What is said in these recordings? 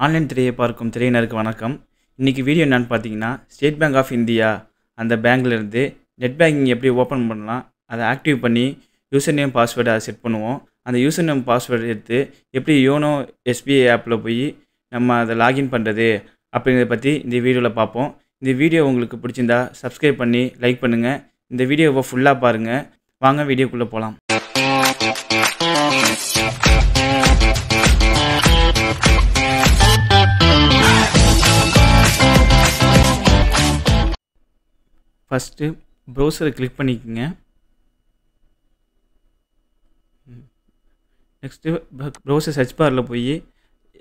Online திரையை பார்க்கும் திரையினருக்கு வணக்கம். இன்றைக்கி வீடியோ என்னென்னு பார்த்தீங்கன்னா, ஸ்டேட் பேங்க் ஆஃப் இந்தியா அந்த பேங்க்லேருந்து நெட் பேங்கிங் எப்படி ஓப்பன் பண்ணலாம், அதை ஆக்டிவ் பண்ணி யூசர் நேம் பாஸ்வேர்டை அதை செட் பண்ணுவோம். அந்த யூசர் நேம் பாஸ்வேர்டு எடுத்து எப்படி யோனோ எஸ்பிஐ ஆப்பில் போய் நம்ம அதை லாகின் பண்ணுறது அப்படிங்கிறத பற்றி இந்த வீடியோவில் பார்ப்போம். இந்த வீடியோ உங்களுக்கு பிடிச்சிருந்தா சப்ஸ்கிரைப் பண்ணி லைக் பண்ணுங்கள். இந்த வீடியோவை ஃபுல்லாக பாருங்கள். வாங்க வீடியோக்குள்ளே போகலாம். ஃபஸ்ட்டு ப்ரௌசரை கிளிக் பண்ணிக்கோங்க. நெக்ஸ்ட்டு ப்ரௌசர் சர்ச் பாரில் போய்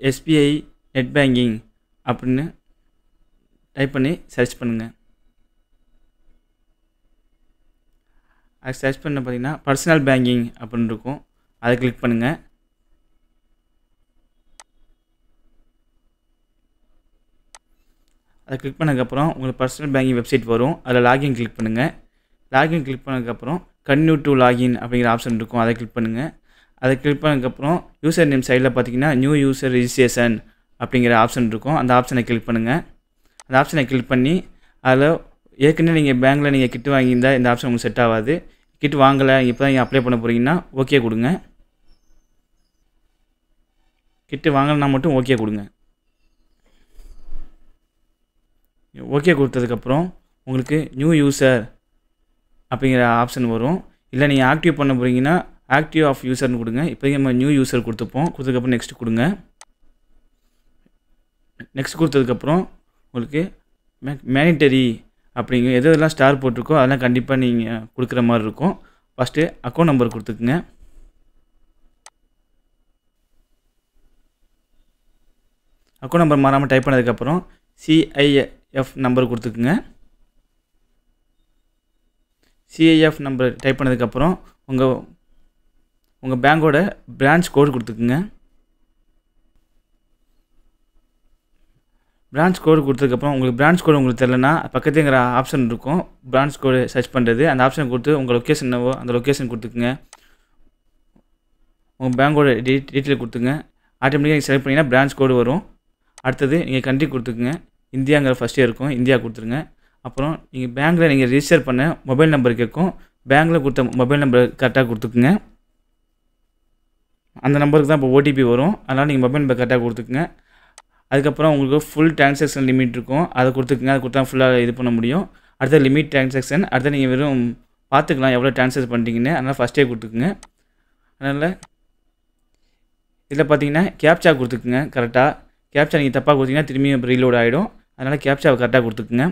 எஸ்பிஐ நெட் பேங்கிங் அப்படின்னு டைப் பண்ணி சர்ச் பண்ணுங்கள். அது சர்ச் பண்ண பார்த்தீங்கன்னா பர்சனல் பேங்கிங் அப்படின்னு இருக்கும், அதை கிளிக் பண்ணுங்கள். அதை கிளிக் பண்ணதுக்கப்புறம் உங்களுக்கு பர்சனல் பேங்கிங் வெப்சைட் வரும். அதில் லாகின் கிளிக் பண்ணுங்கள். லாகின் கிளிக் பண்ணதுக்கப்புறம் கன்டினியூ டு லாகின் அப்படிங்கிற ஆப்ஷன் இருக்கும், அதை கிளிக் பண்ணுங்கள். அதை கிளிக் பண்ணதுக்கப்புறம் யூசர் நேம் சைடில் பார்த்தீங்கன்னா நியூ யூசர் ரிஜிஸ்ட்ரேஷன் அப்படிங்கிற ஆப்ஷன் இருக்கும், அந்த ஆப்ஷனை கிளிக் பண்ணுங்கள். அந்த ஆப்ஷனை கிளிக் பண்ணி அதில் ஏற்கனவே நீங்கள் பேங்க்கில் நீங்கள் கிட்டு வாங்கியிருந்தால் இந்த ஆப்ஷன் உங்களுக்கு செட் ஆகாது. கிட்டு வாங்கலை, இப்போ தான் நீங்கள் அப்ளை பண்ண போகிறீங்கன்னா ஓகே கொடுங்க. கிட்டு வாங்கலைன்னா மட்டும் ஓகே கொடுங்க. ஓகே கொடுத்ததுக்கப்புறம் உங்களுக்கு நியூ யூசர் அப்படிங்கிற ஆப்ஷன் வரும். இல்லை நீங்கள் ஆக்டிவ் பண்ண போகிறீங்கன்னா ஆக்டிவ் ஆஃப் யூசர்னு கொடுங்க. இப்போதைக்கு நம்ம நியூ யூசர் கொடுத்துப்போம். கொடுத்ததுக்கப்புறம் நெக்ஸ்ட் கொடுங்க. நெக்ஸ்ட் கொடுத்ததுக்கப்புறம் உங்களுக்கு மேனிட்டரி அப்படிங்க எதெல்லாம் ஸ்டார் போட்டிருக்கோ அதெல்லாம் கண்டிப்பாக நீங்கள் கொடுக்குற மாதிரி இருக்கும். ஃபஸ்ட்டு அக்கௌண்ட் நம்பர் கொடுத்துக்குங்க. அக்கௌண்ட் நம்பர் மாறாமல் டைப் பண்ணதுக்கப்புறம் சிஐஎஃப் நம்பர் கொடுத்துக்குங்க. சிஐஎஃப் நம்பர் டைப் பண்ணதுக்கப்புறம் உங்கள் பேங்கோட பிரான்ச் கோடு கொடுத்துக்குங்க. பிரான்ச் கோடு கொடுத்ததுக்கப்புறம் உங்களுக்கு பிரான்ச் கோடு உங்களுக்கு தெரியலனா பக்கத்துங்கிற ஆப்ஷன் இருக்கும், பிரான்ச் கோடு சர்ச் பண்ணுறது. அந்த ஆப்ஷன் கொடுத்து உங்கள் லொக்கேஷன் என்னவோ அந்த லொக்கேஷன் கொடுத்துக்குங்க. உங்கள் பேங்கோட டீட்டெயில் கொடுத்துங்க. ஆட்டோமேட்டிக்காக செலக்ட் பண்ணிங்கன்னா பிரான்ச் கோடு வரும். அடுத்தது நீங்கள் கண்ட்ரி கொடுத்துக்குங்க. இந்தியாங்கிற ஃபஸ்ட்டே இருக்கும், இந்தியா கொடுத்துருங்க. அப்புறம் நீங்கள் பேங்க்கில் நீங்கள் ரிஜிஸ்டர் பண்ண மொபைல் நம்பர் கேட்கும், பேங்க்கில் கொடுத்த மொபைல் நம்பர் கரெக்டாக கொடுத்துக்குங்க. அந்த நம்பருக்கு தான் இப்போ ஓடிபி வரும், அதனால் நீங்கள் மொபைல் நம்பர் கரெக்டாக கொடுத்துக்குங்க. அதுக்கப்புறம் உங்களுக்கு ஃபுல் ட்ரான்சாக்ஷன் லிமிட் இருக்கும், அதை கொடுத்துக்குங்க. அதை கொடுத்தா ஃபுல்லாக இது பண்ண முடியும். அடுத்த லிமிட் ட்ரான்சாக்ஷன், அடுத்த நீங்கள் வெறும் பார்த்துக்கலாம் எவ்வளோ ட்ரான்சாக்ஷன் பண்ணிட்டீங்கன்னு, அதனால் ஃபஸ்ட்டே கொடுத்துக்குங்க. அதனால் இதில் பார்த்தீங்கன்னா கேப்சா கொடுத்துக்குங்க. கரெக்டாக கேப்சா நீங்கள் தப்பாக கொடுத்தீங்கன்னா திரும்பியும் ரீலோட் ஆகிடும், அதனால் கேப்சாவை கரெக்டாக கொடுத்துக்குங்க.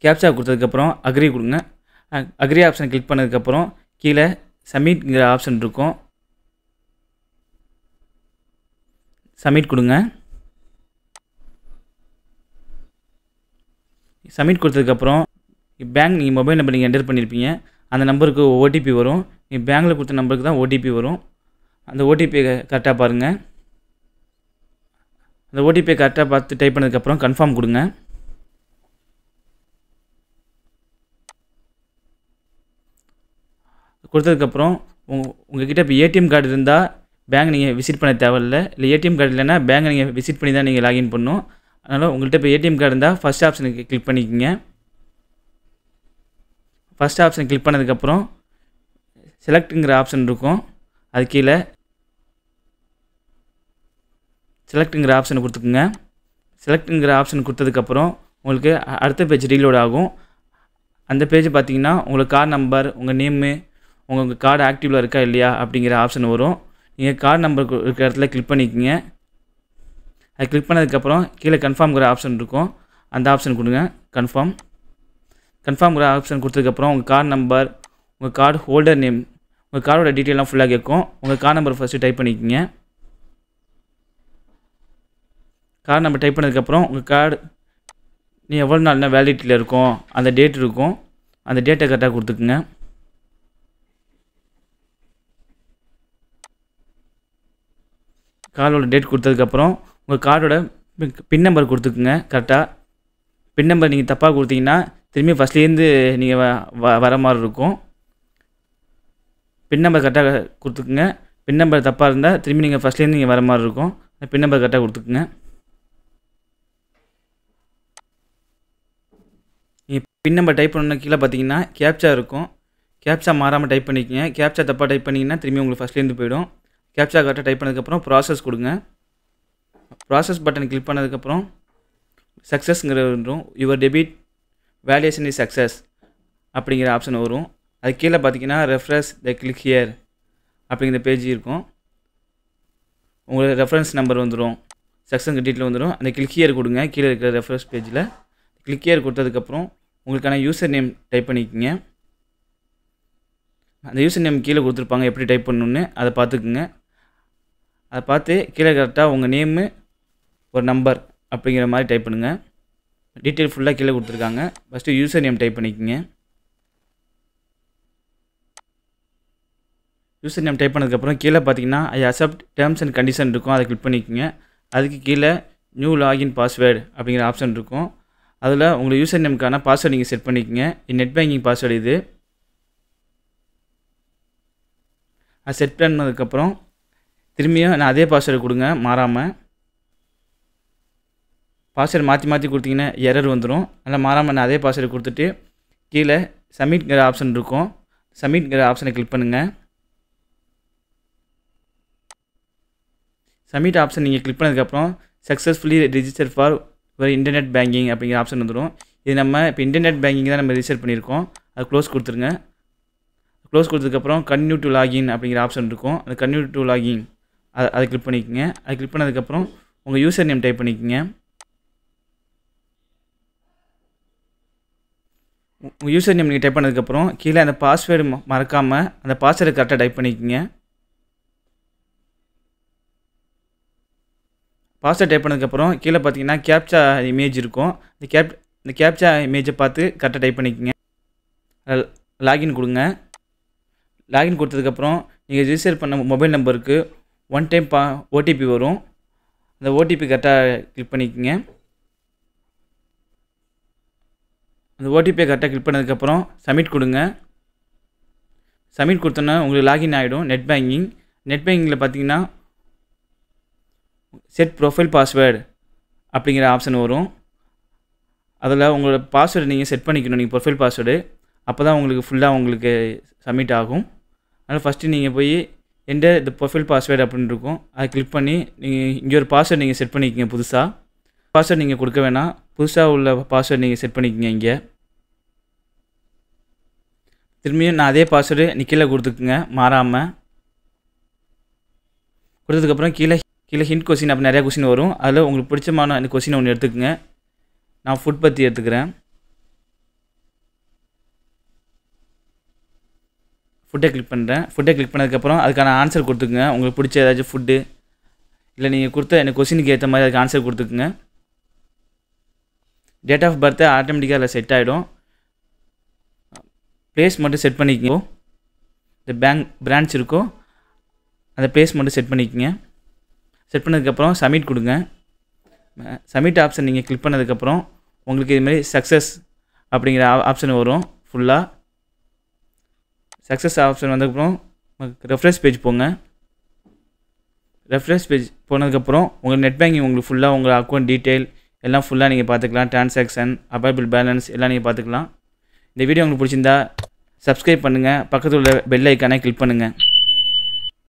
கேப்சா கொடுத்ததுக்கப்புறம் அக்ரி கொடுங்க. அக்ரி ஆப்ஷன் கிளிக் பண்ணதுக்கப்புறம் கீழே சப்மிட்ங்கிற ஆப்ஷன் இருக்கும், சப்மிட் கொடுங்க. சப்மிட் கொடுத்ததுக்கப்புறம் பேங்க் நீங்கள் மொபைல் நம்பர் நீங்கள் என்டர் பண்ணியிருப்பீங்க, அந்த நம்பருக்கு ஓடிபி வரும். நீங்கள் பேங்க்கில் கொடுத்த நம்பருக்கு தான் ஓடிபி வரும். அந்த ஓடிபியை கரெக்டாக பாருங்கள். அந்த ஓடிபியை கரெக்டாக பார்த்து டைப் பண்ணதுக்கப்புறம் கன்ஃபார்ம் கொடுங்க. கொடுத்ததுக்கப்புறம் உங்கள்கிட்ட இப்போ ஏடிஎம் கார்டு இருந்தால் பேங்க் நீங்கள் விசிட் பண்ண தேவையில்லை. இல்லை ஏடிஎம் கார்டு இல்லைன்னா பேங்கை நீங்கள் விசிட் பண்ணி தான் நீங்கள் லாகின் பண்ணணும். அதனால் உங்கள்கிட்ட இப்போ ஏடிஎம் கார்டு இருந்தால் ஃபஸ்ட் ஆப்ஷனுக்கு கிளிக் பண்ணிக்கோங்க. ஃபஸ்ட் ஆப்ஷன் கிளிக் பண்ணதுக்கப்புறம் செலக்ட்டுங்கிற ஆப்ஷன் இருக்கும், அது கீழே செலக்ட்டுங்கிற ஆப்ஷனை கொடுத்துக்குங்க. செலக்ட்டுங்கிற ஆப்ஷன் கொடுத்ததுக்கப்புறம் உங்களுக்கு அடுத்த பேஜ் ரீலோட் ஆகும். அந்த பேஜ் பார்த்தீங்கன்னா உங்களுக்கு கார்டு நம்பர், உங்கள் நேமு, உங்கள் கார்டு ஆக்டிவில் இருக்கா இல்லையா அப்படிங்கிற ஆப்ஷன் வரும். நீங்கள் கார்டு நம்பர் இருக்கிற இடத்துல கிளிக் பண்ணிக்கோங்க. அது கிளிக் பண்ணதுக்கப்புறம் கீழே கன்ஃபார்ம்ங்கிற ஆப்ஷன் இருக்கும், அந்த ஆப்ஷன் கொடுங்க. கன்ஃபார்ம்ங்கிற ஆப்ஷன் கொடுத்ததுக்கப்புறம் உங்கள் கார்டு நம்பர், உங்கள் கார்டு ஹோல்டர் நேம், உங்கள் கார்டோட டீட்டெயிலாம் ஃபுல்லாக கேட்கும். உங்கள் கார்டு நம்பர் ஃபஸ்ட்டு டைப் பண்ணிக்கோங்க. கார்டு நம்பர் டைப் பண்ணதுக்கப்புறம் உங்கள் கார்டு நீ எவ்வளோ நாள்னா வேலிடிட்டியில் இருக்கும் அந்த டேட் இருக்கும், அந்த டேட்டை கரெக்டாக கொடுத்துக்குங்க. கார்டோட டேட் கொடுத்ததுக்கப்புறம் உங்கள் கார்டோட பின் நம்பர் கொடுத்துக்குங்க. கரெக்டாக பின் நம்பர் நீங்கள் தப்பாக கொடுத்தீங்கன்னா திரும்பி ஃபஸ்ட்லேருந்து நீங்கள் வர மாதிரி இருக்கும். பின் நம்பர் கரெக்டாக கொடுத்துக்குங்க. பின் நம்பர் தப்பாக இருந்தால் திரும்பி நீங்கள் ஃபஸ்ட்லேருந்து நீங்கள் வர மாதிரி இருக்கும். பின் நம்பர் கரெக்டாக கொடுத்துக்குங்க. நீங்கள் பின் நம்பர் டைப் பண்ணணும் கீழே பார்த்தீங்கன்னா கேப்ச்சா இருக்கும். கேப்ச்சா மாறாமல் டைப் பண்ணிக்கங்க. கேப்ச்சா தப்பாக டைப் பண்ணிங்கன்னா திரும்பி உங்களுக்கு ஃபஸ்ட்லேருந்து போயிடும். கேப்ச்சா கரெக்டாக டைப் பண்ணதுக்கப்புறம் ப்ராசஸ் கொடுங்க. ப்ராசஸ் பட்டன் கிளிக் பண்ணதுக்கப்புறம் சக்ஸஸ்ங்கிற வரும். Your debit validation is success அப்படிங்கிற ஆப்ஷன் வரும். அது கீழே பார்த்தீங்கன்னா ரெஃப்ரெஷ் த கிளிக் ஹியர் அப்படிங்கிற பேஜ் இருக்கும். உங்களுக்கு ரெஃபரன்ஸ் நம்பர் வந்துடும், சக்ஸஸ் டீட்டெயில் வந்துடும். அந்த கிளிக் ஹியர் கொடுங்க. கீழே இருக்கிற ரெஃபரன்ஸ் பேஜில் கிளிக் ஹியர் கொடுத்ததுக்கப்புறம் உங்களுக்கான யூசர் நேம் டைப் பண்ணிக்கோங்க. அந்த யூசர் நேம் கீழே கொடுத்துருப்பாங்க, எப்படி டைப் பண்ணணுன்னு அதை பார்த்துக்குங்க. அதை பார்த்து கீழே கரெக்டாக உங்கள் நேமு ஒரு நம்பர் அப்படிங்கிற மாதிரி டைப் பண்ணுங்கள். டீட்டெயில் ஃபுல்லாக கீழே கொடுத்துருக்காங்க. ஃபஸ்ட்டு யூசர் நேம் டைப் பண்ணிக்கோங்க. யூசர் நேம் டைப் பண்ணதுக்கப்புறம் கீழே பார்த்தீங்கன்னா I accept terms and condition இருக்கும், அதை கிளிக் பண்ணிக்கோங்க. அதுக்கு கீழே நியூ லாகின் பாஸ்வேர்டு அப்படிங்கிற ஆப்ஷன் இருக்கும். அதில் உங்கள் யூசர் நேமுக்கான பாஸ்வேர்டு நீங்கள் செட் பண்ணிக்கோங்க. நெட் பேங்கிங் பாஸ்வேர்டு இது. அது செட் பண்ணதுக்கப்புறம் திரும்பியும் நான் அதே பாஸ்வேர்டு கொடுங்க மாறாமல். பாஸ்வேர்டு மாற்றி கொடுத்தீங்கன்னா எரர் வந்துடும். அதனால் மாறாமல் நான் அதே பாஸ்வேர்டு கொடுத்துட்டு கீழே சப்மிட்ங்கிற ஆப்ஷன் இருக்கும். சப்மிட்ங்கிற ஆப்ஷனை கிளிக் பண்ணுங்கள். சப்மிட் ஆப்ஷன் நீங்கள் கிளிக் பண்ணதுக்கப்புறம் சக்ஸஸ்ஃபுல்லி ரிஜிஸ்டர் ஃபார் ஒரு இன்டர்நெட் பேங்கிங் அப்படிங்கிற ஆப்ஷன் வந்துடும். இது நம்ம இப்போ இன்டர்நெட் பேங்கிங் தான் நம்ம ரிஜிஸ்டர் பண்ணியிருக்கோம். அது க்ளோஸ் கொடுத்துருங்க. க்ளோஸ் கொடுத்ததுக்கப்புறம் கன்டினியூ டு லாகின் அப்படிங்கிற ஆப்ஷன் இருக்கும். அந்த கன்டினியூ டு லாகின் அதை கிளிக் பண்ணிக்கோங்க. அது கிளிக் பண்ணதுக்கப்புறம் உங்கள் யூசர் நேம் டைப் பண்ணிக்கோங்க. உங்கள் யூசர் நேம் நீங்கள் டைப் பண்ணதுக்கப்புறம் கீழே அந்த பாஸ்வேர்டு மறக்காமல் அந்த பாஸ்வேர்டு கரெக்டாக டைப் பண்ணிக்கோங்க. பாஸ்வேர்டு டைப் பண்ணதுக்கப்புறம் கீழே பார்த்தீங்கன்னா கேப்ச்சா இமேஜ் இருக்கும். இந்த கேப்ச்சா இமேஜை பார்த்து கரெக்டாக டைப் பண்ணிக்கோங்க. லாகின் கொடுங்க. லாகின் கொடுத்ததுக்கப்புறம் நீங்கள் ரிஜிஸ்டர் பண்ண மொபைல் நம்பருக்கு 1 டைம் ஓடிபி வரும். அந்த ஓடிபி கரெக்டாக கிளிக் பண்ணிக்கோங்க. அந்த ஓடிபியை கரெக்டாக கிளிக் பண்ணதுக்கப்புறம் சப்மிட் கொடுங்க. சப்மிட் கொடுத்தோன்னா உங்களுக்கு லாகின் ஆகிடும் நெட் பேங்கிங். நெட் பேங்கிங்கில் பார்த்தீங்கன்னா செட் ப்ரொஃபைல் பாஸ்வேர்டு அப்படிங்கிற ஆப்ஷன் வரும். அதில் உங்களோட பாஸ்வேர்டு நீங்கள் செட் பண்ணிக்கணும். நீங்கள் ப்ரொஃபைல் பாஸ்வேர்டு அப்போ தான் உங்களுக்கு ஃபுல்லாக உங்களுக்கு சப்மிட் ஆகும். அதனால் ஃபஸ்ட்டு நீங்கள் போய் என்டர் த ப்ரொஃபைல் பாஸ்வேர்டு அப்படின்னு இருக்கும். அதை கிளிக் பண்ணி நீங்கள் இங்கே ஒரு பாஸ்வேர்டு நீங்கள் செட் பண்ணிக்கோங்க. புதுசாக பாஸ்வேர்டு நீங்கள் கொடுக்க வேணாம், புதுசாக உள்ள பாஸ்வேர்டு நீங்கள் செட் பண்ணிக்கோங்க. இங்கே திரும்பியும் நான் அதே பாஸ்வேர்டு கீழே கொடுத்துக்குங்க மாறாமல். கொடுத்ததுக்கப்புறம் கீழே ஹிண்ட் கொஸ்டின் அப்படி நிறையா கொஸ்டின் வரும். அதில் உங்களுக்கு பிடிச்சமான அந்த கொஸ்டினை ஒன்று எடுத்துக்கோங்க. நான் ஃபுட் பற்றி எடுத்துக்கிறேன். ஃபுட்டை கிளிக் பண்ணுறேன். ஃபுட்டை கிளிக் பண்ணதுக்கப்புறம் அதுக்கான ஆன்சர் கொடுத்துக்குங்க. உங்களுக்கு பிடிச்ச ஏதாச்சும் ஃபுட்டு இல்லை நீங்கள் கொடுத்த எனக்கு கொஸ்டினுக்கு ஏற்ற மாதிரி அதுக்கு ஆன்சர் கொடுத்துக்குங்க. டேட் ஆஃப் பர்த்து ஆட்டோமேட்டிக்காக அதில் செட் ஆகிடும். ப்ளேஸ் மட்டும் செட் பண்ணிக்கோ. இந்த பிரான்ச் இருக்கோ அந்த ப்ளேஸ் மட்டும் செட் பண்ணிக்கோங்க. செட் பண்ணதுக்கப்புறம் சப்மிட் கொடுங்க. சப்மிட் ஆப்ஷன் நீங்கள் கிளிக் பண்ணதுக்கப்புறம் உங்களுக்கு இதுமாதிரி சக்ஸஸ் அப்படிங்கிற ஆப்ஷன் வரும். ஃபுல்லாக சக்ஸஸ் ஆப்ஷன் வந்ததுக்கப்புறம் ரெஃப்ரெஷ் பேஜ் போங்க. ரெஃப்ரெஷ் பேஜ் போனதுக்கப்புறம் உங்கள் நெட் பேங்கிங் உங்களுக்கு ஃபுல்லாக உங்கள் அக்கௌண்ட் டீட்டெயில் எல்லாம் ஃபுல்லாக நீங்கள் பார்த்துக்கலாம். ட்ரான்சாக்ஷன், அவைலபிள் பேலன்ஸ் எல்லாம் நீங்கள் பார்த்துக்கலாம். இந்த வீடியோ உங்களுக்கு பிடிச்சிருந்தா சப்ஸ்கிரைப் பண்ணுங்கள். பக்கத்தில் உள்ள பெல் ஐக்கானை கிளிக் பண்ணுங்கள்.